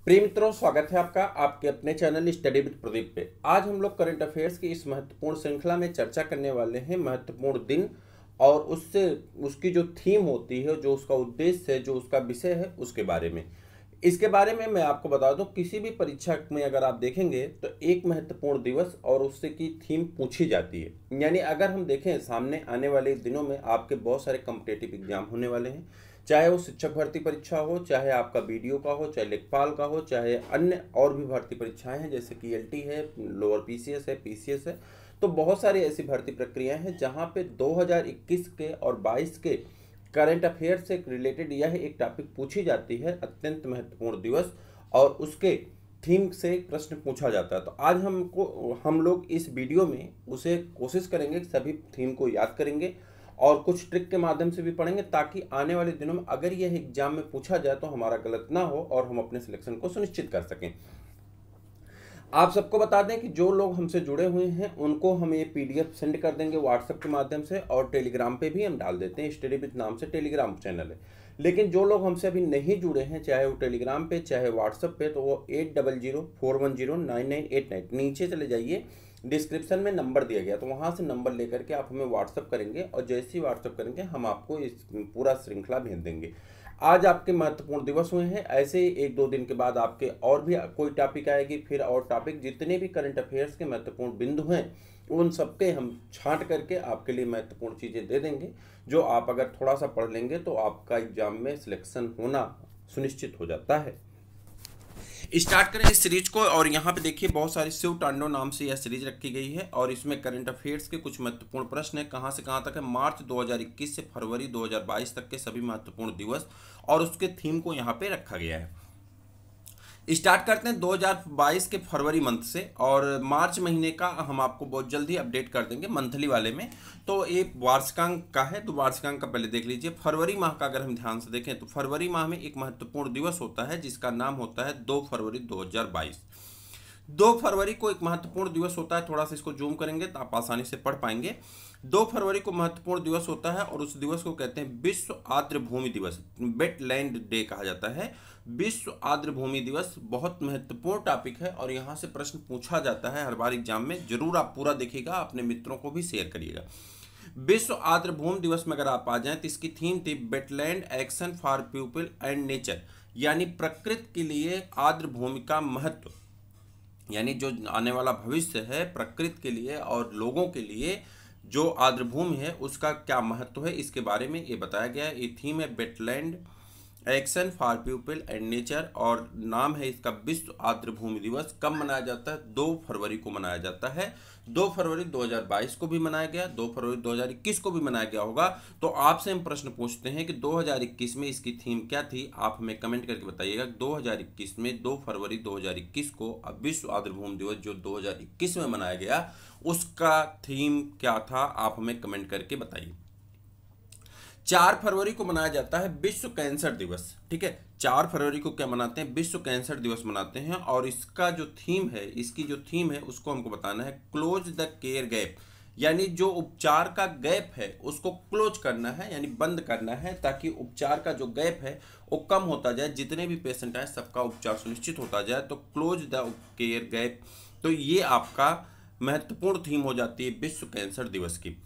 प्रिय मित्रों, स्वागत है आपका आपके अपने चैनल स्टडी विद प्रदीप पे। आज हम लोग करंट अफेयर्स की इस महत्वपूर्ण श्रृंखला में चर्चा करने वाले हैं महत्वपूर्ण दिन और उससे उसकी जो थीम होती है, जो उसका उद्देश्य है, जो उसका विषय है, उसके बारे में। इसके बारे में मैं आपको बता दूं, किसी भी परीक्षा में अगर आप देखेंगे तो एक महत्वपूर्ण दिवस और उससे की थीम पूछी जाती है। यानी अगर हम देखें सामने आने वाले दिनों में आपके बहुत सारे कॉम्पिटिटिव एग्जाम होने वाले हैं, चाहे वो शिक्षक भर्ती परीक्षा हो, चाहे आपका बीडीओ का हो, चाहे लेखपाल का हो, चाहे अन्य और भी भर्ती परीक्षाएं हैं जैसे कि एलटी है, लोअर पीसीएस है, पीसीएस है। तो बहुत सारी ऐसी भर्ती प्रक्रियाएं हैं जहां पे 2021 के और 22 के करंट अफेयर से रिलेटेड यह एक टॉपिक पूछी जाती है, अत्यंत महत्वपूर्ण दिवस, और उसके थीम से प्रश्न पूछा जाता है। तो आज हम लोग इस वीडियो में उसे कोशिश करेंगे कि सभी थीम को याद करेंगे और कुछ ट्रिक के माध्यम से भी पढ़ेंगे, ताकि आने वाले दिनों में अगर यह एग्जाम में पूछा जाए तो हमारा गलत ना हो और हम अपने सिलेक्शन को सुनिश्चित कर सकें। आप सबको बता दें कि जो लोग हमसे जुड़े हुए हैं उनको हम ये पीडीएफ सेंड कर देंगे व्हाट्सएप के माध्यम से, और टेलीग्राम पे भी हम डाल देते हैं। स्टडी विद नाम से टेलीग्राम चैनल है। लेकिन जो लोग हमसे अभी नहीं जुड़े हैं, चाहे वो टेलीग्राम पे चाहे व्हाट्सएप पे, तो वो 8004109989 नीचे चले जाइए, डिस्क्रिप्शन में नंबर दिया गया, तो वहाँ से नंबर लेकर के आप हमें व्हाट्सअप करेंगे और जैसे ही व्हाट्सअप करेंगे हम आपको इस पूरा श्रृंखला भेज देंगे। आज आपके महत्वपूर्ण दिवस हुए हैं, ऐसे ही एक दो दिन के बाद आपके और भी कोई टॉपिक आएगी, फिर और टॉपिक, जितने भी करंट अफेयर्स के महत्वपूर्ण बिंदु हैं उन सबके हम छांट करके आपके लिए महत्वपूर्ण चीज़ें दे देंगे, जो आप अगर थोड़ा सा पढ़ लेंगे तो आपका एग्जाम में सिलेक्शन होना सुनिश्चित हो जाता है। स्टार्ट करें इस सीरीज को, और यहाँ पे देखिए बहुत सारी शिव तांडव नाम से यह सीरीज रखी गई है और इसमें करंट अफेयर्स के कुछ महत्वपूर्ण प्रश्न है। कहाँ से कहाँ तक है? मार्च 2021 से फरवरी 2022 तक के सभी महत्वपूर्ण दिवस और उसके थीम को यहाँ पे रखा गया है। स्टार्ट करते हैं 2022 के फरवरी मंथ से, और मार्च महीने का हम आपको बहुत जल्दी अपडेट कर देंगे मंथली वाले में। तो ये वार्षिकांक का है, तो वार्षिकांक का पहले देख लीजिए। फरवरी माह का अगर हम ध्यान से देखें तो फरवरी माह में एक महत्वपूर्ण दिवस होता है जिसका नाम होता है 2 फरवरी 2022। 2 फरवरी को एक महत्वपूर्ण दिवस होता है, थोड़ा सा इसको जूम करेंगे तो आप आसानी से पढ़ पाएंगे। 2 फरवरी को महत्वपूर्ण दिवस होता है और उस दिवस को कहते हैं विश्व आर्द्र भूमि दिवस, वेटलैंड डे कहा जाता है। विश्व आर्द्र भूमि दिवस बहुत महत्वपूर्ण टॉपिक है और यहाँ से प्रश्न पूछा जाता है हर बार एग्जाम में। जरूर आप पूरा देखिएगा, अपने मित्रों को भी शेयर करिएगा। विश्व आर्द्र भूमि दिवस में अगर आप आ जाएं तो इसकी थीम थी wetland action for people and nature, यानी प्रकृति के लिए आर्द्र भूमि का महत्व, यानी जो आने वाला भविष्य है प्रकृति के लिए और लोगों के लिए जो आर्द्र भूमि है उसका क्या महत्व है, इसके बारे में ये बताया गया है। ये थीम है wetland action for people and nature और नाम है इसका विश्व आर्द्र भूमि दिवस। कब मनाया जाता है? 2 फरवरी को मनाया जाता है। 2 फरवरी 2022 को भी मनाया गया, 2 फरवरी 2021 को भी मनाया गया होगा। तो आपसे हम प्रश्न पूछते हैं कि 2021 में इसकी थीम क्या थी, आप हमें कमेंट करके बताइएगा। 2021 में 2 फरवरी 2021 को विश्व आर्द्र भूमि दिवस जो 2021 में मनाया गया उसका थीम क्या था, आप हमें कमेंट करके बताइए। 4 फरवरी को मनाया जाता है विश्व कैंसर दिवस। ठीक है, 4 फरवरी को क्या मनाते हैं? विश्व कैंसर दिवस मनाते हैं और इसका जो थीम है, इसकी जो थीम है उसको हमको बताना है क्लोज द केयर गैप, यानी जो उपचार का गैप है उसको क्लोज करना है, यानी बंद करना है, ताकि उपचार का जो गैप है वो कम होता जाए, जितने भी पेशेंट आए सबका उपचार सुनिश्चित होता जाए। तो क्लोज द केयर गैप, तो ये आपका महत्वपूर्ण थीम हो जाती है विश्व कैंसर दिवस की।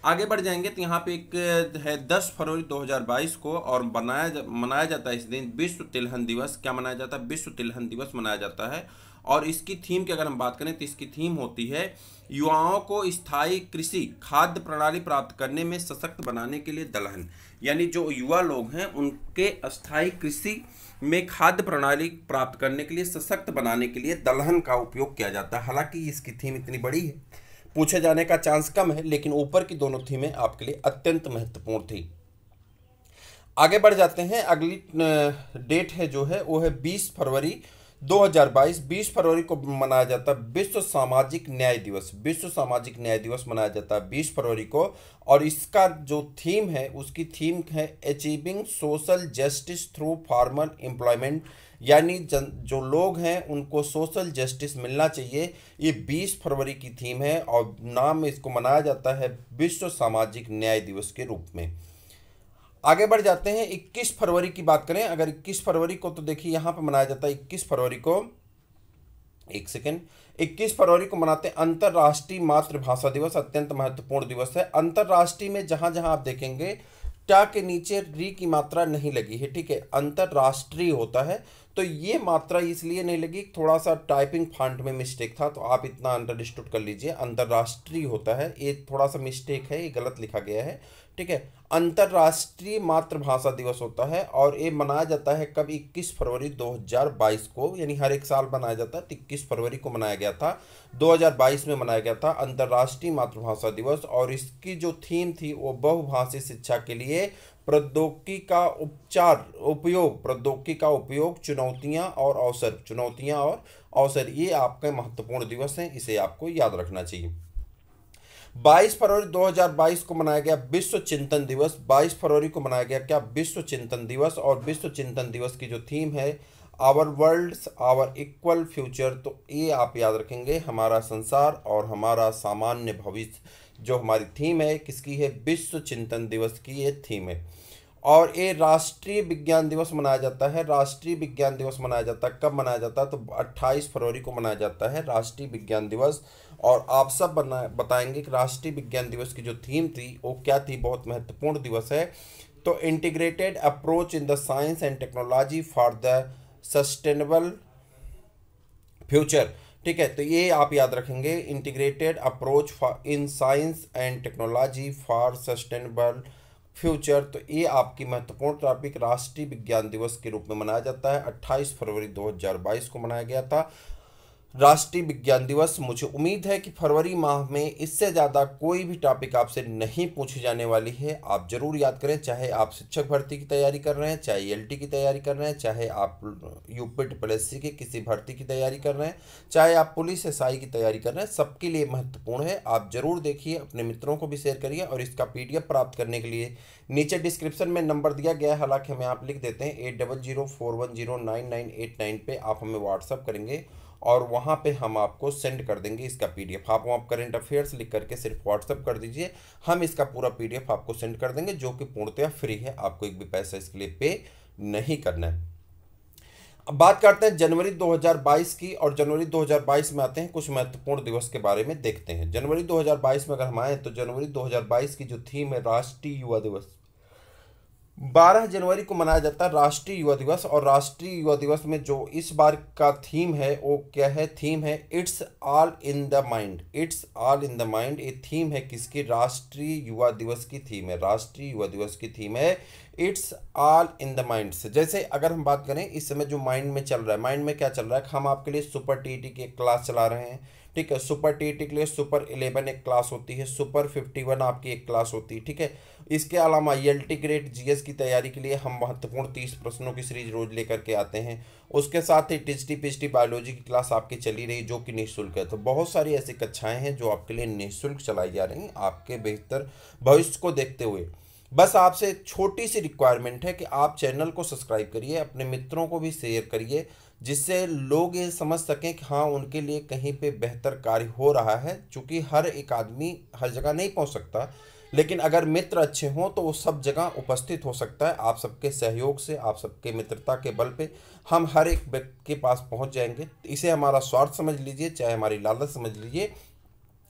आगे बढ़ जाएंगे तो यहाँ पे एक है 10 फरवरी 2022 को और मनाया जाता है इस दिन विश्व तिलहन दिवस। क्या मनाया जाता है? विश्व तिलहन दिवस मनाया जाता है और इसकी थीम की अगर हम बात करें तो इसकी थीम होती है युवाओं को स्थायी कृषि खाद्य प्रणाली प्राप्त करने में सशक्त बनाने के लिए दलहन, यानी जो युवा लोग हैं उनके स्थायी कृषि में खाद्य प्रणाली प्राप्त करने के लिए, सशक्त बनाने के लिए दलहन का उपयोग किया जाता है। हालांकि इसकी थीम इतनी बड़ी है, पूछे जाने का चांस कम है, लेकिन ऊपर की दोनों थीमें आपके लिए अत्यंत महत्वपूर्ण थी। आगे बढ़ जाते हैं, अगली डेट है जो है वो है 20 फरवरी 2022। 20 फरवरी को मनाया जाता है विश्व सामाजिक न्याय दिवस। विश्व सामाजिक न्याय दिवस मनाया जाता है 20 फरवरी को और इसका जो थीम है उसकी थीम है achieving social justice through farmer employment, यानी जो लोग हैं उनको सोशल जस्टिस मिलना चाहिए। ये 20 फरवरी की थीम है और नाम इसको मनाया जाता है विश्व सामाजिक न्याय दिवस के रूप में। आगे बढ़ जाते हैं। 21 फरवरी की बात करें, अगर 21 फरवरी को, तो देखिए यहाँ पे मनाया जाता है 21 फरवरी को, एक सेकेंड, 21 फरवरी को मनाते हैं अंतर्राष्ट्रीय मातृभाषा दिवस। अत्यंत महत्वपूर्ण दिवस है। अंतर्राष्ट्रीय में जहां जहां आप देखेंगे टा के नीचे री की मात्रा नहीं लगी है, ठीक है, अंतर्राष्ट्रीय होता है। तो ये मात्रा इसलिए नहीं लगी, थोड़ा सा टाइपिंग फॉन्ट में मिस्टेक था, तो आप इतना अंडरस्टूड कर लीजिए, अंतर्राष्ट्रीय होता है, ये थोड़ा सा मिस्टेक है, ये गलत लिखा गया है, ठीक है। अंतर्राष्ट्रीय मातृभाषा दिवस होता है और ये मनाया जाता है कब, 21 फरवरी 2022 को, यानी हर एक साल मनाया जाता है। तो 21 फरवरी को मनाया गया था, 2022 में मनाया गया था अंतर्राष्ट्रीय मातृभाषा दिवस। और इसकी जो थीम थी वो बहुभाषी शिक्षा के लिए प्रौद्योगिकी का उपयोग, प्रौद्योगिकी का उपयोग, चुनौतियां और अवसर, चुनौतियां और अवसर, ये आपके महत्वपूर्ण दिवस हैं, इसे आपको याद रखना चाहिए। 22 फरवरी 2022 को मनाया गया विश्व चिंतन दिवस। 22 फरवरी को मनाया गया क्या, विश्व चिंतन दिवस। और विश्व चिंतन दिवस की जो थीम है, our worlds our equal future, तो ये आप याद रखेंगे, हमारा संसार और हमारा सामान्य भविष्य, जो हमारी थीम है किसकी है, विश्व चिंतन दिवस की ये थीम है। और ये राष्ट्रीय विज्ञान दिवस मनाया जाता है। राष्ट्रीय विज्ञान दिवस मनाया जाता है, कब मनाया जाता है, तो 28 फरवरी को मनाया जाता है राष्ट्रीय विज्ञान दिवस। और आप सब बताएंगे कि राष्ट्रीय विज्ञान दिवस की जो थीम थी वो क्या थी, बहुत महत्वपूर्ण दिवस है। तो integrated approach in the science and technology for the sustainable future, ठीक है। तो ये आप याद रखेंगे, integrated approach in science and technology for sustainable future. तो ये आपकी महत्वपूर्ण टॉपिक राष्ट्रीय विज्ञान दिवस के रूप में मनाया जाता है। 28 फरवरी 2022 को मनाया गया था राष्ट्रीय विज्ञान दिवस। मुझे उम्मीद है कि फरवरी माह में इससे ज़्यादा कोई भी टॉपिक आपसे नहीं पूछी जाने वाली है। आप जरूर याद करें, चाहे आप शिक्षक भर्ती की तैयारी कर रहे हैं, चाहे एलटी की तैयारी कर रहे हैं, चाहे आप यूपी की किसी भर्ती की तैयारी कर रहे हैं, चाहे आप पुलिस एसआई की तैयारी कर रहे हैं, सबके लिए महत्वपूर्ण है। आप जरूर देखिए, अपने मित्रों को भी शेयर करिए। और इसका PDF प्राप्त करने के लिए नीचे डिस्क्रिप्शन में नंबर दिया गया है, हालांकि हमें आप लिख देते हैं 8004109989 पे आप हमें व्हाट्सअप करेंगे और वहाँ पे हम आपको सेंड कर देंगे इसका PDF। आप वहाँ करंट अफेयर्स लिख करके सिर्फ व्हाट्सअप कर दीजिए, हम इसका पूरा PDF आपको सेंड कर देंगे, जो कि पूर्णतः फ्री है, आपको एक भी पैसा इसके लिए पे नहीं करना है। अब बात करते हैं जनवरी 2022 की, और जनवरी 2022 में आते हैं कुछ महत्वपूर्ण दिवस के बारे में देखते हैं। जनवरी 2022 में अगर हम आए तो जनवरी 2022 की जो थीम है राष्ट्रीय युवा दिवस। 12 जनवरी को मनाया जाता है राष्ट्रीय युवा दिवस। और राष्ट्रीय युवा दिवस में जो इस बार का थीम है वो क्या है, थीम है it's all in the mind. It's all in the mind, ये थीम है किसकी, राष्ट्रीय युवा दिवस की थीम है। राष्ट्रीय युवा दिवस की थीम है it's all in the mind. से जैसे अगर हम बात करें इस समय जो माइंड में चल रहा है, माइंड में क्या चल रहा है, हम आपके लिए सुपर टीईटी की एक क्लास चला रहे हैं, ठीक है। सुपर टीईटी के लिए सुपर 11 एक क्लास होती है, सुपर 51 आपकी एक क्लास होती है, ठीक है। इसके अलावा एलटी ग्रेड जीएस की तैयारी के लिए हम महत्वपूर्ण 30 प्रश्नों की सीरीज रोज लेकर के आते हैं। उसके साथ ही टीएचटी पीएचडी बायोलॉजी की क्लास आपकी चली रही, जो कि निःशुल्क है। तो बहुत सारी ऐसी कक्षाएं हैं जो आपके लिए निःशुल्क चलाई जा रही हैं, आपके बेहतर भविष्य को देखते हुए। बस आपसे छोटी सी रिक्वायरमेंट है कि आप चैनल को सब्सक्राइब करिए, अपने मित्रों को भी शेयर करिए, जिससे लोग ये समझ सकें कि हाँ, उनके लिए कहीं पे बेहतर कार्य हो रहा है। चूँकि हर एक आदमी हर जगह नहीं पहुंच सकता, लेकिन अगर मित्र अच्छे हों तो वो सब जगह उपस्थित हो सकता है। आप सबके सहयोग से, आप सबके मित्रता के बल पे हम हर एक व्यक्ति के पास पहुंच जाएंगे। इसे हमारा स्वार्थ समझ लीजिए, चाहे हमारी लालच समझ लीजिए,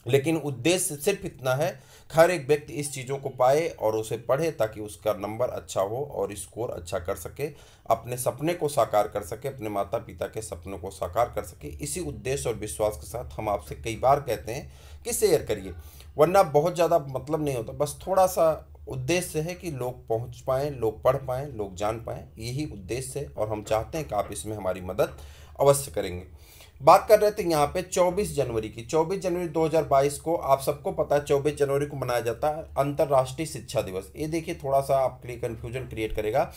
लेकिन उद्देश्य सिर्फ इतना है, हर एक व्यक्ति इस चीज़ों को पाए और उसे पढ़े, ताकि उसका नंबर अच्छा हो और स्कोर अच्छा कर सके, अपने सपने को साकार कर सके, अपने माता पिता के सपनों को साकार कर सके। इसी उद्देश्य और विश्वास के साथ हम आपसे कई बार कहते हैं कि शेयर करिए, वरना बहुत ज़्यादा मतलब नहीं होता। बस थोड़ा सा उद्देश्य है कि लोग पहुंच पाएँ, लोग पढ़ पाएँ, लोग जान पाएँ, यही उद्देश्य है। और हम चाहते हैं कि आप इसमें हमारी मदद अवश्य करेंगे। बात कर रहे थे यहाँ पे 24 जनवरी की। 24 जनवरी 2022 को आप सबको पता है 24 जनवरी को मनाया जाता है अंतर्राष्ट्रीय शिक्षा दिवस। ये देखिए थोड़ा सा आपके लिए कन्फ्यूजन क्रिएट करेगा।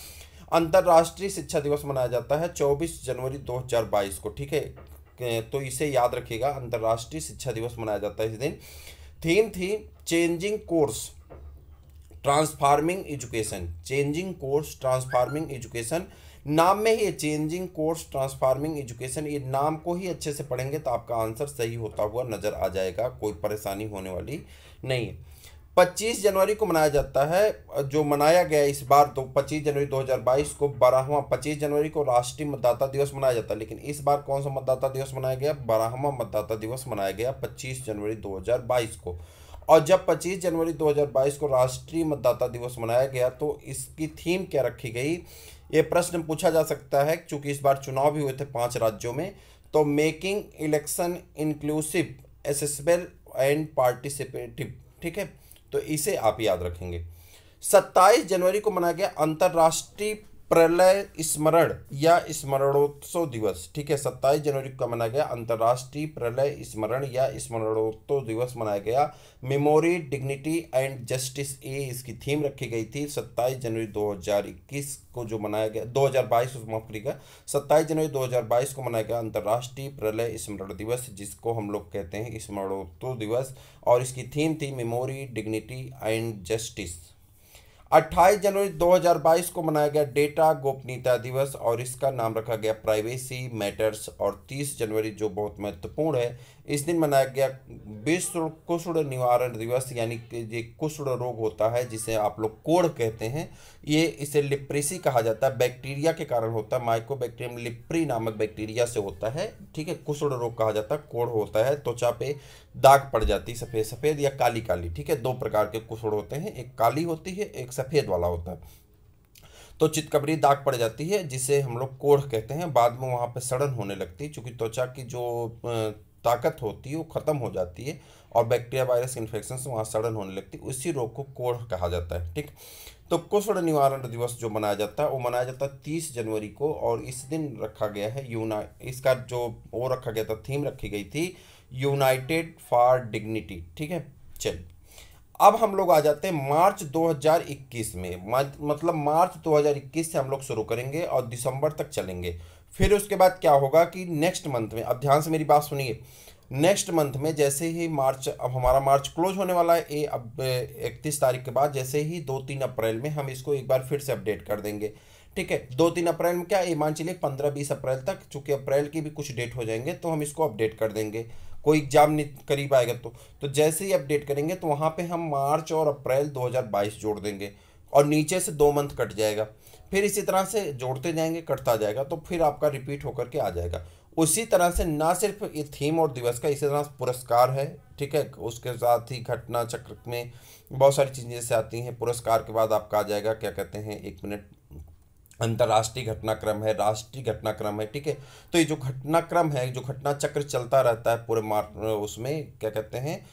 अंतर्राष्ट्रीय शिक्षा दिवस मनाया जाता है 24 जनवरी 2022 को, ठीक है। तो इसे याद रखिएगा, अंतर्राष्ट्रीय शिक्षा दिवस मनाया जाता है इस दिन। थीम थी changing course transforming education. Changing course transforming education, नाम में ही चेंजिंग कोर्स ट्रांसफार्मिंग एजुकेशन, ये नाम को ही अच्छे से पढ़ेंगे तो आपका आंसर सही होता हुआ नजर आ जाएगा, कोई परेशानी होने वाली नहीं है। 25 जनवरी को मनाया जाता है, जो मनाया गया इस बार तो 25 जनवरी 2022 को 12वां 25 जनवरी को राष्ट्रीय मतदाता दिवस मनाया जाता है, लेकिन इस बार कौन सा मतदाता दिवस मनाया गया? 12वां मतदाता दिवस मनाया गया 25 जनवरी 2022 को। और जब 25 जनवरी 2022 को राष्ट्रीय मतदाता दिवस मनाया गया तो इसकी थीम क्या रखी गई? ये प्रश्न पूछा जा सकता है क्योंकि इस बार चुनाव भी हुए थे 5 राज्यों में। तो making election inclusive, accessible and participative, ठीक है, तो इसे आप याद रखेंगे। 27 जनवरी को मनाया गया अंतर्राष्ट्रीय प्रलय स्मरण या स्मरणोत्सव दिवस, ठीक है। 27 जनवरी को मनाया गया अंतर्राष्ट्रीय प्रलय स्मरण या स्मरणोत्सव दिवस मनाया गया। मेमोरी, डिग्निटी एंड जस्टिस, ये इसकी थीम रखी गई थी। 27 जनवरी 2021 को जो मनाया गया 2022 माफ करिएगा 27 जनवरी 2022 को मनाया गया अंतर्राष्ट्रीय प्रलय स्मरण दिवस, जिसको हम लोग कहते हैं स्मरणोत्सव दिवस, और इसकी थीम थी मेमोरी, डिग्निटी एंड जस्टिस। 28 जनवरी 2022 को मनाया गया डेटा गोपनीयता दिवस और इसका नाम रखा गया प्राइवेसी मैटर्स। और 30 जनवरी जो बहुत महत्वपूर्ण है, इस दिन मनाया गया विश्व कुष्ठ निवारण दिवस, यानी कि ये कुष्ठ रोग होता है जिसे आप लोग कोढ़ कहते हैं, ये इसे लिप्रेसी कहा जाता है, बैक्टीरिया के कारण होता है, माइकोबैक्टीरियम लिप्री नामक बैक्टीरिया से होता है, ठीक है। कुष्ठ रोग कहा जाता है, कोढ़ होता है, त्वचा पे दाग पड़ जाती है सफ़ेद सफ़ेद या काली काली, ठीक है। 2 प्रकार के कुष्ठ होते हैं, एक काली होती है, एक सफ़ेद वाला होता है। तो चितकबरी दाग पड़ जाती है जिसे हम लोग कोढ़ कहते हैं। बाद में वहाँ पे सड़न होने लगती है क्योंकि त्वचा की जो ताकत होती है वो ख़त्म हो जाती है और बैक्टीरिया वायरस इन्फेक्शन से वहाँ सड़न होने लगती है, उसी रोग को कोढ़ कहा जाता है, ठीक। तो कुष्ठ निवारण दिवस जो मनाया जाता है वो मनाया जाता है 30 जनवरी को, और इस दिन रखा गया है इसका जो वो रखा गया था, थीम रखी गई थी यूनाइटेड फॉर डिग्निटी, ठीक है। चलिए अब हम लोग आ जाते हैं मार्च 2021 में, मतलब मार्च 2021 से हम लोग शुरू करेंगे और दिसंबर तक चलेंगे। फिर उसके बाद क्या होगा कि नेक्स्ट मंथ में, अब ध्यान से मेरी बात सुनिए, नेक्स्ट मंथ में जैसे ही मार्च, अब हमारा मार्च क्लोज होने वाला है, ये अब 31 तारीख के बाद जैसे ही 2-3 अप्रैल में हम इसको एक बार फिर से अपडेट कर देंगे, ठीक है। 2-3 अप्रैल में क्या, ये मान चलिए 15-20 अप्रैल तक, चूंकि अप्रैल की भी कुछ डेट हो जाएंगे तो हम इसको अपडेट कर देंगे, कोई एग्जाम नहीं करीब आएगा तो जैसे ही अपडेट करेंगे तो वहाँ पे हम मार्च और अप्रैल 2022 जोड़ देंगे और नीचे से 2 मंथ कट जाएगा, फिर इसी तरह से जोड़ते जाएंगे, कटता जाएगा, तो फिर आपका रिपीट होकर के आ जाएगा। उसी तरह से ना सिर्फ ये थीम और दिवस का, इसी तरह पुरस्कार है, ठीक है। उसके साथ ही घटना चक्र में बहुत सारी चीज़ें जैसे आती हैं। पुरस्कार के बाद आपका आ जाएगा क्या कहते हैं, 1 मिनट, अंतर्राष्ट्रीय घटनाक्रम है, राष्ट्रीय घटनाक्रम है, ठीक है। तो ये जो घटनाक्रम है, जो घटना चक्र चलता रहता है पूरे उसमें क्या कहते हैं,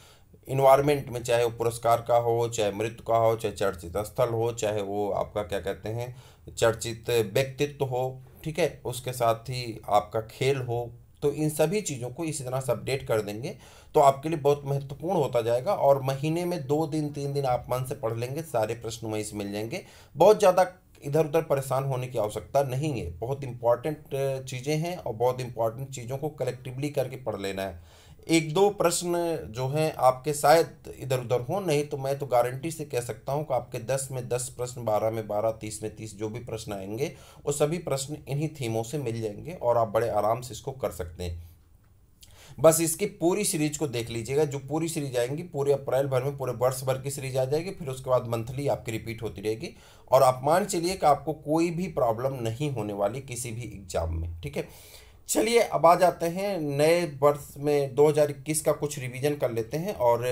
इन्वायरमेंट में, चाहे वो पुरस्कार का हो, चाहे मृत्यु का हो, चाहे चर्चित स्थल हो, चाहे वो आपका क्या कहते हैं चर्चित व्यक्तित्व हो, ठीक है, उसके साथ ही आपका खेल हो, तो इन सभी चीज़ों को इसी तरह से अपडेट कर देंगे तो आपके लिए बहुत महत्वपूर्ण होता जाएगा। और महीने में 2 दिन 3 दिन आप मन से पढ़ लेंगे, सारे प्रश्न वहीं से मिल जाएंगे। बहुत ज़्यादा इधर उधर परेशान होने की आवश्यकता नहीं है, बहुत इंपॉर्टेंट चीज़ें हैं और बहुत इंपॉर्टेंट चीज़ों को कलेक्टिवली करके पढ़ लेना है। 1-2 प्रश्न जो हैं आपके शायद इधर उधर हो, नहीं तो मैं तो गारंटी से कह सकता हूं कि आपके 10 में 10 प्रश्न, 12 में 12, 30 में 30 जो भी प्रश्न आएंगे वो सभी प्रश्न इन्हीं थीमों से मिल जाएंगे और आप बड़े आराम से इसको कर सकते हैं। बस इसकी पूरी सीरीज को देख लीजिएगा, जो पूरी सीरीज आएंगी पूरे अप्रैल भर में, पूरे वर्ष भर की सीरीज आ जाएगी, फिर उसके बाद मंथली आपकी रिपीट होती रहेगी और आप मान चलिए कि आपको कोई भी प्रॉब्लम नहीं होने वाली किसी भी एग्जाम में, ठीक है। चलिए अब आ जाते हैं नए वर्ष में 2021 का कुछ रिवीजन कर लेते हैं और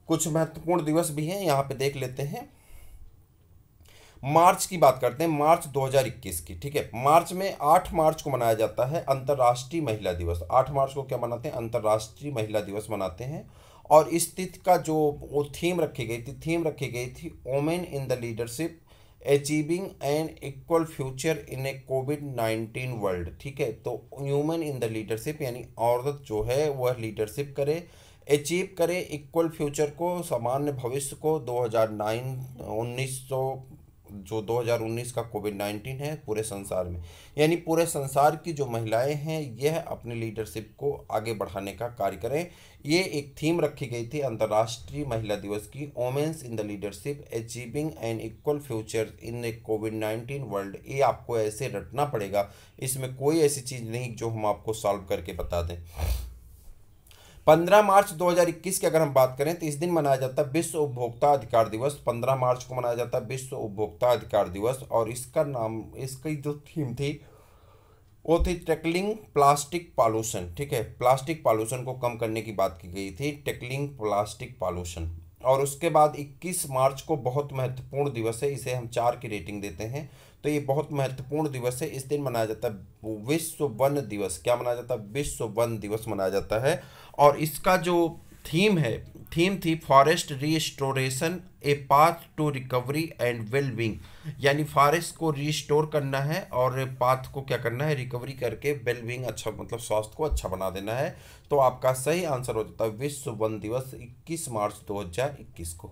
कुछ महत्वपूर्ण दिवस भी हैं यहाँ पे देख लेते हैं। मार्च की बात करते हैं, मार्च 2021 की, ठीक है। मार्च में 8 मार्च को मनाया जाता है अंतर्राष्ट्रीय महिला दिवस। 8 मार्च को क्या मनाते हैं, अंतर्राष्ट्रीय महिला दिवस मनाते हैं। और इस तिथि का जो वो थीम रखी गई थी women in the leadership achieving an equal future in a कोविड-19 वर्ल्ड, ठीक है। तो ह्यूमन इन द लीडरशिप यानी औरत जो है वह लीडरशिप करे, अचीव करे इक्वल फ्यूचर को, सामान्य भविष्य को 2019 का कोविड-19 है पूरे संसार में, यानी पूरे संसार की जो महिलाएं हैं यह अपनी लीडरशिप को आगे बढ़ाने का कार्य करें। ये एक थीम रखी गई थी अंतर्राष्ट्रीय महिला दिवस की, women's in the leadership achieving an equal future in a कोविड-19 वर्ल्ड। ये आपको ऐसे रटना पड़ेगा, इसमें कोई ऐसी चीज़ नहीं जो हम आपको सॉल्व करके बता दें। 15 मार्च 2021 की अगर हम बात करें तो इस दिन मनाया जाता है विश्व उपभोक्ता अधिकार दिवस। 15 मार्च को मनाया जाता है विश्व उपभोक्ता अधिकार दिवस। और इसका नाम, इसकी जो थीम थी वो थी टैकलिंग प्लास्टिक पॉल्यूशन। ठीक है, प्लास्टिक पॉल्यूशन को कम करने की बात की गई थी, टैकलिंग प्लास्टिक पॉल्यूशन। और उसके बाद 21 मार्च को बहुत महत्वपूर्ण दिवस है, इसे हम 4 की रेटिंग देते हैं। तो ये बहुत महत्वपूर्ण दिवस है, इस दिन मनाया जाता है विश्व वन दिवस। क्या मनाया जाता है? विश्व वन दिवस मनाया जाता है। और इसका जो थीम है, थीम थी forest restoration a path to recovery and well being. यानी फॉरेस्ट को रीस्टोर करना है और पाथ को क्या करना है? रिकवरी करके वेल बींग, अच्छा मतलब स्वास्थ्य को अच्छा बना देना है। तो आपका सही आंसर हो जाता है विश्व वन दिवस 21 मार्च 2021 को।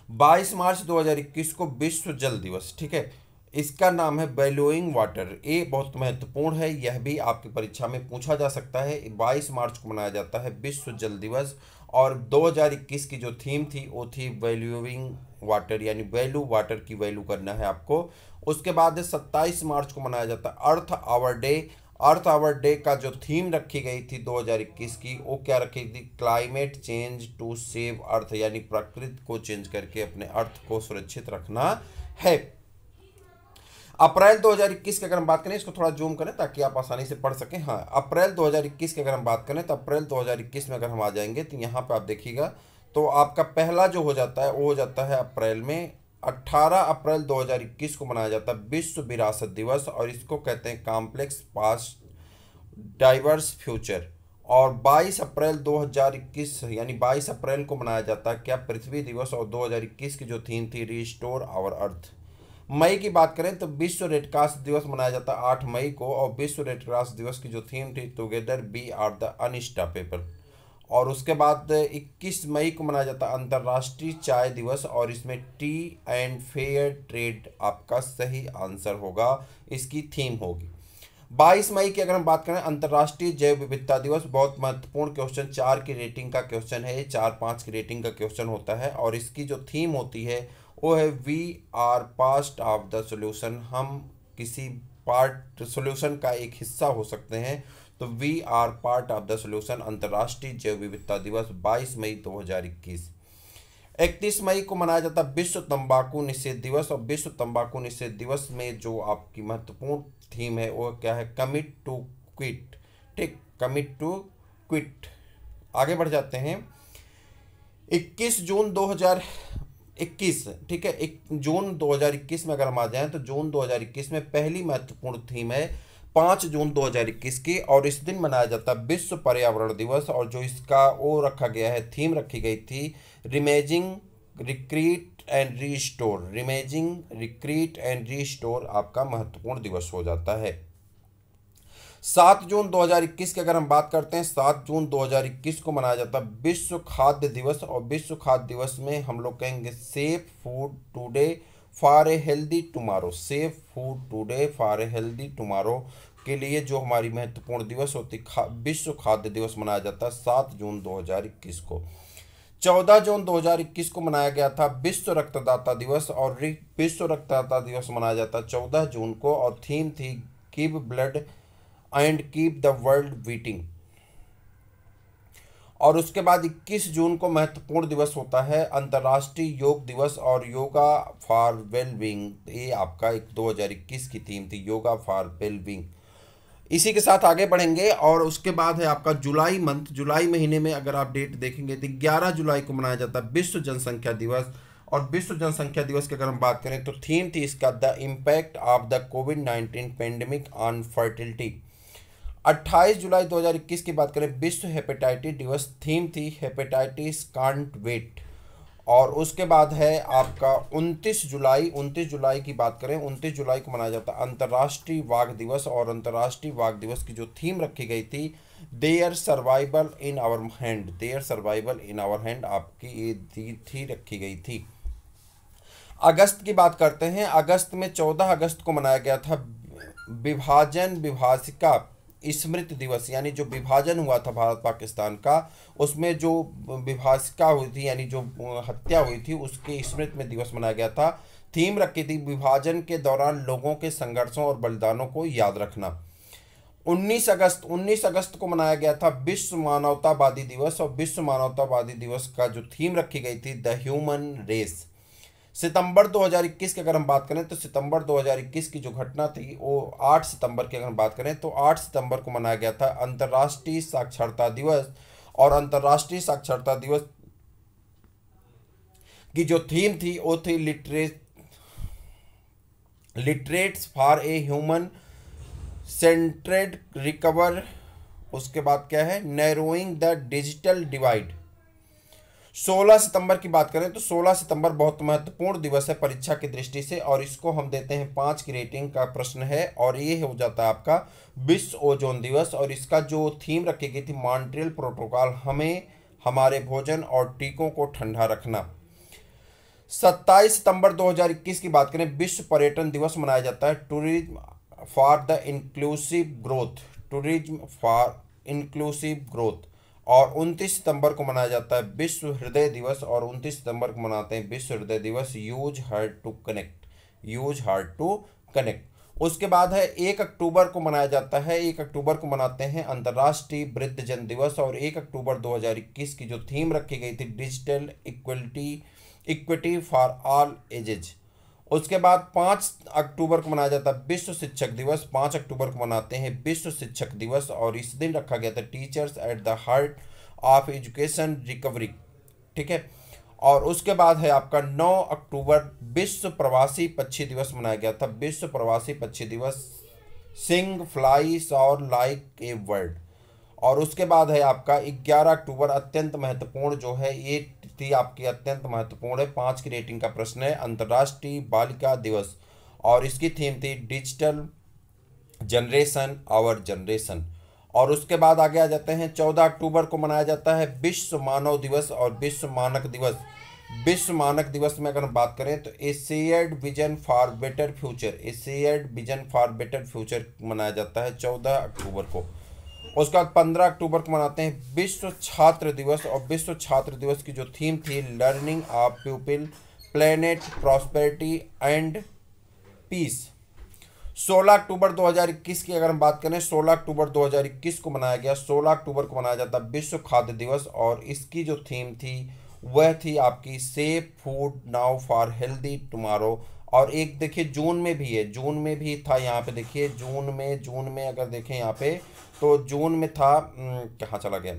22 मार्च 2021 को विश्व जल दिवस। ठीक है, इसका नाम है वैल्यूइंग वाटर। ये बहुत महत्वपूर्ण है, यह भी आपकी परीक्षा में पूछा जा सकता है। 22 मार्च को मनाया जाता है विश्व जल दिवस। और 2021 की जो थीम थी वो थी वैल्यूइंग वाटर, यानी वैल्यू वाटर की वैल्यू करना है आपको। उसके बाद 27 मार्च को मनाया जाता है Earth Hour Day. Earth Hour Day का जो थीम रखी गई थी 2021 की, वो क्या रखी थी? Climate change to save earth, यानी प्रकृति को चेंज करके अपने अर्थ को सुरक्षित रखना है। अप्रैल 2021 की अगर हम बात करें, इसको थोड़ा जूम करें ताकि आप आसानी से पढ़ सकें। हाँ, अप्रैल 2021 की अगर हम बात करें तो अप्रैल 2021 में अगर हम आ जाएंगे तो यहाँ पे आप देखिएगा तो आपका पहला जो हो जाता है वो हो जाता है अप्रैल में 18 अप्रैल 2021 को मनाया जाता है विश्व विरासत दिवस। और इसको कहते हैं कॉम्प्लेक्स पास्ट डाइवर्स फ्यूचर। और 22 अप्रैल 2021 यानी 22 अप्रैल को मनाया जाता है क्या? पृथ्वी दिवस। और 2021 की जो थीम थी रिस्टोर आवर अर्थ। मई की बात करें तो विश्व रेड क्रॉस दिवस मनाया जाता है 8 मई को। और विश्व रेड क्रॉस दिवस की जो थीम थी together we are the unstoppable. और उसके बाद 21 मई को मनाया जाता है अंतर्राष्ट्रीय चाय दिवस। और इसमें टी एंड फेयर ट्रेड आपका सही आंसर होगा, इसकी थीम होगी। 22 मई की अगर हम बात करें अंतर्राष्ट्रीय जैव विविधता दिवस। बहुत महत्वपूर्ण क्वेश्चन, 4 की रेटिंग का क्वेश्चन है, 4-5 की रेटिंग का क्वेश्चन होता है। और इसकी जो थीम होती है वो है we are part of the solution. हम किसी पार्ट सोल्यूशन का एक हिस्सा हो सकते हैं। तो we are part of the solution, अंतर्राष्ट्रीय जैव विविधता दिवस 22 मई 2021। 31 मई को मनाया जाता है विश्व तंबाकू निषेध दिवस। और विश्व तंबाकू निषेध दिवस में जो आपकी महत्वपूर्ण थीम है वो क्या है? Commit to quit. ठीक, कमिट टू क्विट। आगे बढ़ जाते हैं 21 जून 2021। ठीक है, 1 जून 2021 में अगर हम आ जाएं तो जून 2021 में पहली महत्वपूर्ण थीम है 5 जून 2021 की। और इस दिन मनाया जाता है विश्व पर्यावरण दिवस। और जो इसका वो रखा गया है, थीम रखी गई थी reimaging recreate and restore. Reimaging recreate and restore आपका महत्वपूर्ण दिवस हो जाता है। 7 जून 2021 की अगर हम बात करते हैं, 7 जून 2021 को मनाया जाता है विश्व खाद्य दिवस। और विश्व खाद्य दिवस में हम लोग कहेंगे safe food today for a healthy tomorrow. Safe food today for a healthy tomorrow के लिए जो हमारी महत्वपूर्ण दिवस होती विश्व खाद्य दिवस मनाया जाता है 7 जून 2021 को। 14 जून 2021 को मनाया गया था विश्व रक्तदाता दिवस। और विश्व रक्तदाता दिवस मनाया जाता है 14 जून को। और थीम थी give blood and keep the world beating. और उसके बाद 21 जून को महत्वपूर्ण दिवस होता है अंतर्राष्ट्रीय योग दिवस और योगा फॉर वेलबींग। ये आपका एक 2021 की थीम थी, योगा फॉर वेलबींग। इसी के साथ आगे बढ़ेंगे। और उसके बाद है आपका जुलाई मंथ। जुलाई महीने में अगर आप डेट देखेंगे तो 11 जुलाई को मनाया जाता है विश्व जनसंख्या दिवस। और विश्व जनसंख्या दिवस की अगर हम बात करें तो थीम थी इसका the impact of the covid pandemic on fertility. 28 जुलाई 2021 की बात करें विश्व हेपेटाइटिस दिवस। थीम थी हेपेटाइटिस कांट वेट। और उसके बाद है आपका 29 जुलाई की बात करें, 29 जुलाई को मनाया जाता है अंतर्राष्ट्रीय वाघ दिवस। और अंतर्राष्ट्रीय वाघ दिवस की जो थीम रखी गई थी their survival in our hand. Their survival in our hand आपकी ये थी रखी गई थी। अगस्त की बात करते हैं। अगस्त में 14 अगस्त को मनाया गया था विभाजन विभाजिका स्मृति दिवस। यानी जो विभाजन हुआ था भारत पाकिस्तान का, उसमें जो विभाजिका हुई थी यानी जो हत्या हुई थी उसके स्मृति में दिवस मनाया गया था। थीम रखी थी विभाजन के दौरान लोगों के संघर्षों और बलिदानों को याद रखना। 19 अगस्त को मनाया गया था विश्व मानवतावादी दिवस, और विश्व मानवतावादी दिवस का जो थीम रखी गई थी द ह्यूमन रेस। सितंबर 2021 की अगर हम बात करें तो सितंबर 2021 की जो घटना थी वो 8 सितंबर की अगर हम बात करें तो 8 सितंबर को मनाया गया था अंतर्राष्ट्रीय साक्षरता दिवस। और अंतर्राष्ट्रीय साक्षरता दिवस की जो थीम थी वो थी literacy for a human centred recover. उसके बाद क्या है, नैरोइंग द डिजिटल डिवाइड। 16 सितंबर की बात करें तो 16 सितंबर बहुत महत्वपूर्ण दिवस है परीक्षा की दृष्टि से, और इसको हम देते हैं 5 की रेटिंग का प्रश्न है, और ये हो जाता है आपका विश्व ओजोन दिवस। और इसका जो थीम रखी गई थी मॉन्ट्रियल प्रोटोकॉल, हमें हमारे भोजन और टीकों को ठंडा रखना। 27 सितंबर 2021 की बात करें विश्व पर्यटन दिवस मनाया जाता है, tourism for the inclusive growth, tourism for inclusive growth. और 29 सितंबर को मनाया जाता है विश्व हृदय दिवस, और 29 सितंबर को मनाते हैं विश्व हृदय दिवस, use heart to connect, use heart to connect. उसके बाद है 1 अक्टूबर को मनाया जाता है, 1 अक्टूबर को मनाते हैं अंतर्राष्ट्रीय वृद्धजन दिवस, और 1 अक्टूबर 2021 की जो थीम रखी गई थी digital equity for all edges. उसके बाद 5 अक्टूबर को मनाया जाता है विश्व शिक्षक दिवस, 5 अक्टूबर को मनाते हैं विश्व शिक्षक दिवस, और इस दिन रखा गया था teachers at the heart of education recovery, ठीक है। और उसके बाद है आपका 9 अक्टूबर विश्व प्रवासी पक्षी दिवस मनाया गया था, विश्व प्रवासी पक्षी दिवस, सिंग फ्लाइज और लाइक ए बर्ड। और उसके बाद है आपका 11 अक्टूबर अत्यंत महत्वपूर्ण जो है, ये थी आपकी अत्यंत महत्वपूर्ण है, 5 की रेटिंग का प्रश्न है, अंतर्राष्ट्रीय बालिका दिवस, और इसकी थीम थी डिजिटल जनरेशन आवर जनरेशन। और उसके बाद आगे आ जाते हैं 14 अक्टूबर को मनाया जाता है विश्व मानव दिवस और विश्व मानक दिवस। विश्व मानक दिवस में अगर हम बात करें तो a shared vision for better future, a shared vision for better future मनाया जाता है 14 अक्टूबर को। उसके बाद 15 अक्टूबर को मनाते हैं विश्व छात्र दिवस, और विश्व छात्र दिवस की जो थीम थी learning of people planet prosperity and peace. 16 अक्टूबर 2021 की अगर हम बात करें, 16 अक्टूबर 2021 को मनाया गया, 16 अक्टूबर को मनाया जाता है विश्व खाद्य दिवस, और इसकी जो थीम थी वह थी आपकी safe food now for healthy tomorrow. और एक देखिए जून में भी है, जून में भी था, यहाँ पे देखिए जून में अगर देखें यहाँ पे तो जून में था, कहाँ चला गया,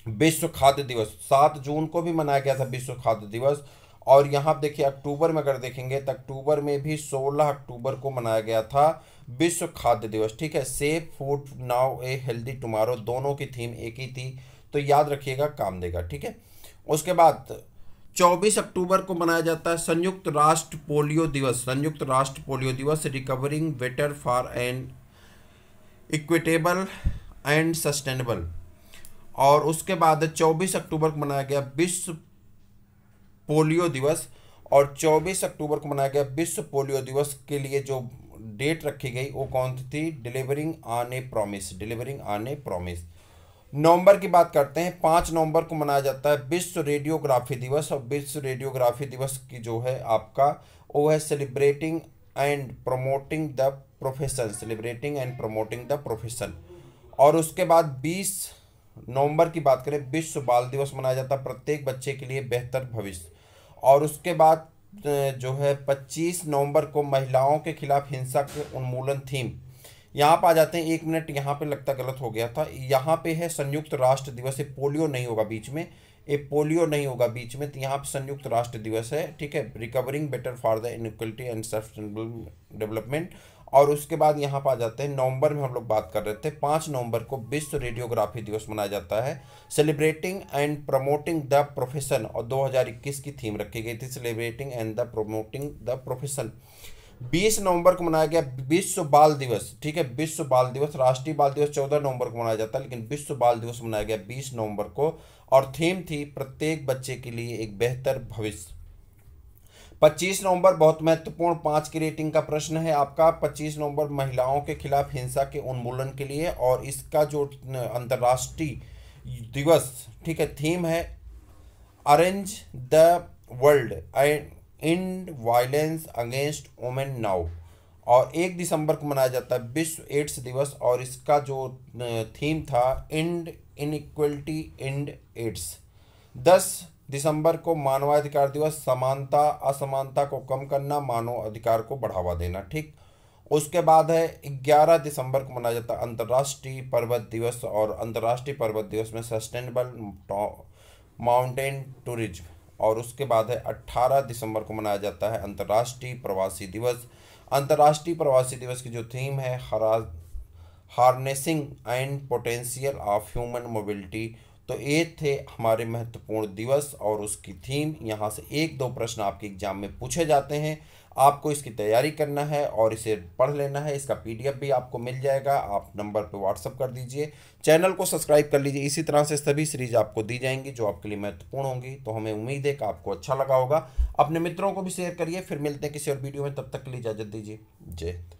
विश्व खाद्य दिवस 7 जून को भी मनाया गया था विश्व खाद्य दिवस। और यहाँ देखिए अक्टूबर में अगर देखेंगे तो अक्टूबर में भी 16 अक्टूबर को मनाया गया था विश्व खाद्य दिवस, ठीक है। Safe food now a healthy tomorrow, दोनों की थीम एक ही थी, तो याद रखिएगा, काम देगा, ठीक है। उसके बाद 24 अक्टूबर को मनाया जाता है संयुक्त राष्ट्र पोलियो दिवस, संयुक्त राष्ट्र पोलियो दिवस, recovering better for an equitable and sustainable. और उसके बाद 24 अक्टूबर को मनाया गया विश्व पोलियो दिवस, और 24 अक्टूबर को मनाया गया विश्व पोलियो दिवस के लिए जो डेट रखी गई वो कौन थी, delivering on a promise, delivering on a promise. नवंबर की बात करते हैं, 5 नवंबर को मनाया जाता है विश्व रेडियोग्राफी दिवस, और विश्व रेडियोग्राफी दिवस की जो है आपका वो है celebrating and promoting the profession, celebrating and promoting the profession. और उसके बाद 20 नवंबर की बात करें विश्व बाल दिवस मनाया जाता है, प्रत्येक बच्चे के लिए बेहतर भविष्य। और उसके बाद जो है 25 नवंबर को महिलाओं के खिलाफ हिंसा के उन्मूलन थीम। यहाँ पर आ जाते हैं, 1 मिनट यहाँ पे लगता गलत हो गया था, यहाँ पे है संयुक्त राष्ट्र दिवस, ये पोलियो नहीं होगा बीच में, ये पोलियो नहीं होगा बीच में, तो यहाँ पे संयुक्त राष्ट्र दिवस है, ठीक है, recovering better for the inequality and sustainable development. और उसके बाद यहाँ पर आ जाते हैं नवंबर में हम लोग बात कर रहे थे, 5 नवंबर को विश्व रेडियोग्राफी दिवस मनाया जाता है, celebrating and promoting the profession, और 2021 की थीम रखी गई थी celebrating and the promoting the profession. 20 नवंबर को मनाया गया विश्व बाल दिवस, ठीक है, विश्व बाल दिवस, राष्ट्रीय बाल दिवस 14 नवंबर को मनाया जाता है, लेकिन विश्व बाल दिवस मनाया गया 20 नवंबर को, और थीम थी प्रत्येक बच्चे के लिए एक बेहतर भविष्य। 25 नवंबर बहुत महत्वपूर्ण, 5 की रेटिंग का प्रश्न है आपका, 25 नवंबर महिलाओं के खिलाफ हिंसा के उन्मूलन के लिए, और इसका जो अंतर्राष्ट्रीय दिवस, ठीक है, थीम है arrange the world and violence against women now, और 1 दिसंबर को मनाया जाता है विश्व एड्स दिवस, और इसका जो थीम था एंड इनइक्वलिटी एंड एड्स। 10 दिसंबर को मानवाधिकार दिवस, समानता असमानता को कम करना, मानव अधिकार को बढ़ावा देना। ठीक, उसके बाद है 11 दिसंबर को मनाया जाता है अंतर्राष्ट्रीय पर्वत दिवस, और अंतर्राष्ट्रीय पर्वत दिवस में सस्टेनेबल माउंटेन टूरिज्म। और उसके बाद है 18 दिसंबर को मनाया जाता है अंतर्राष्ट्रीय प्रवासी दिवस। अंतर्राष्ट्रीय प्रवासी दिवस की जो थीम है harnessing and potential of human mobility. तो ये थे हमारे महत्वपूर्ण दिवस और उसकी थीम। यहाँ से 1-2 प्रश्न आपके एग्जाम में पूछे जाते हैं, आपको इसकी तैयारी करना है और इसे पढ़ लेना है। इसका PDF भी आपको मिल जाएगा, आप नंबर पे व्हाट्सअप कर दीजिए। चैनल को सब्सक्राइब कर लीजिए, इसी तरह से सभी सीरीज आपको दी जाएंगी जो आपके लिए महत्वपूर्ण होंगी। तो हमें उम्मीद है कि आपको अच्छा लगा होगा। अपने मित्रों को भी शेयर करिए। फिर मिलते हैं किसी और वीडियो में, तब तक के लिए इजाज़त दीजिए। जय हिंद।